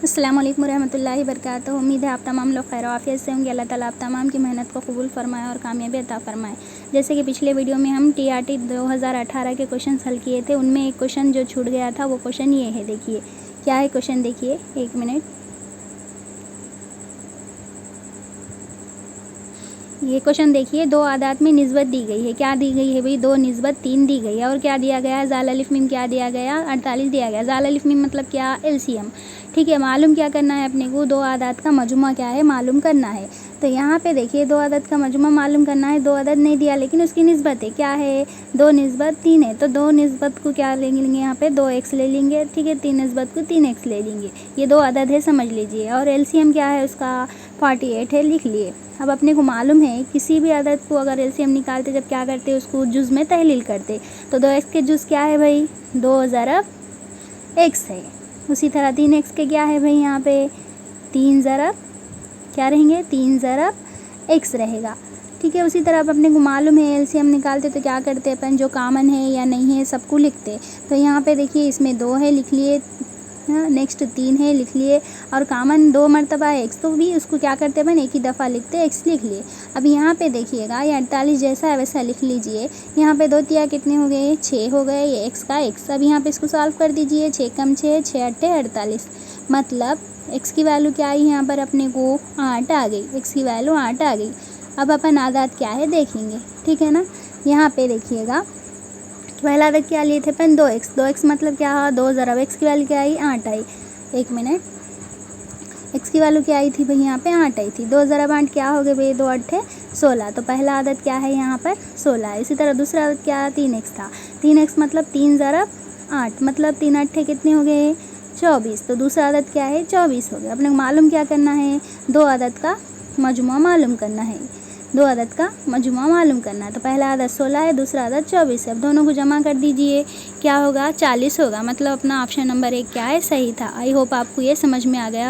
अस्सलाम वालेकुम रहमतुल्लाहि वबरकातुहू। उम्मीद है आप तमाम लोग खैर आफियत से होंगे। अल्लाह ताला आप तमाम की मेहनत को कबूल फरमाए और कामयाबी अता फरमाए। जैसे कि पिछले वीडियो में हम TRT 2018 के क्वेश्चन हल किए थे, उनमें एक क्वेश्चन जो छूट गया था वो क्वेश्चन ये है। देखिए क्या है क्वेश्चन, देखिए एक मिनट। ये क्वेश्चन देखिए, दो आदात में निस्बत दी गई है। क्या दी गई है भाई? 2 निस्बत 3 दी गई है। और क्या दिया गया है? जाल अलिफ मीम क्या दिया गया? 48 दिया गया। जाल अलिफ मीम मतलब क्या? LCM। ठीक है, मालूम क्या करना है अपने को? दो आदात का मजमुआ क्या है मालूम करना है। तो यहाँ पे देखिए दो आदत का मजमुआ मालूम करना है। दो आदत नहीं दिया लेकिन उसकी निस्बत है, क्या है? 2 निस्बत 3 है। तो 2 निस्बत को क्या ले लेंगे यहाँ पे? 2x ले लेंगे। ठीक है, 3 निस्बत को 3x ले लेंगे। ये दो आदत है, समझ लीजिए। और LCM क्या है उसका? 48 है, लिख लिए। अब अपने को मालूम है किसी भी आदत को अगर LCM निकालते जब क्या करते उसको जुज़ में तहलील करते। तो 2x के जुज़ क्या है भाई? 2 ज़रब x है। उसी तरह 3x के क्या है भाई? यहाँ पे 3 ज़रब क्या रहेंगे? 3 ज़रब x रहेगा। ठीक है, उसी तरह अब अपने को मालूम है LCM निकालते तो क्या करते अपन, जो कामन है या नहीं है सबको लिखते। तो यहाँ पे देखिए इसमें 2 है, लिख लिए। नेक्स्ट 3 है, लिख लिए। और कामन 2 मरतबा है x, तो भी उसको क्या करते अपन? एक ही दफ़ा लिखते, x लिख लिए। अब यहाँ पे देखिएगा ये 48 जैसा है वैसा लिख लीजिए। यहाँ पे 2 तिया कितने हो गए? 6 हो गए, ये x का x। अब यहाँ पे इसको सॉल्व कर दीजिए। 6 कम 6, 6 अट्ठे 48। मतलब x की वैल्यू क्या आई यहाँ पर अपने को? 8 आ गई। x की वैल्यू 8 आ गई। अब अपन आदात क्या है देखेंगे, ठीक है ना। यहाँ पे देखिएगा पहला आदत क्या लिए थे अपन? 2x। 2x मतलब क्या? 2 ज़रब x की वैल्यू क्या आई? 8 आई। एक मिनट, x की वैल्यू क्या आई थी भाई? यहाँ पे 8 आई थी। 2 ज़रब 8 क्या हो गए भाई? 2 अट्ठे 16। तो पहला आदत क्या है यहाँ पर? 16 है। इसी तरह दूसरा आदत क्या? 3x था। 3x मतलब 3 ज़रब 8 मतलब 3 अट्ठे कितने हो गए? 24। तो दूसरा आदत क्या है? 24 हो गया। अपने को मालूम क्या करना है? दो आदत का मजमुआ मालूम करना है। दो आदत का मजमुआ मालूम करना है। तो पहला आदत 16 है, दूसरा आदत 24 है। अब दोनों को जमा कर दीजिए, क्या होगा? 40 होगा। मतलब अपना ऑप्शन नंबर 1 क्या है? सही था। आई होप आपको ये समझ में आ गया।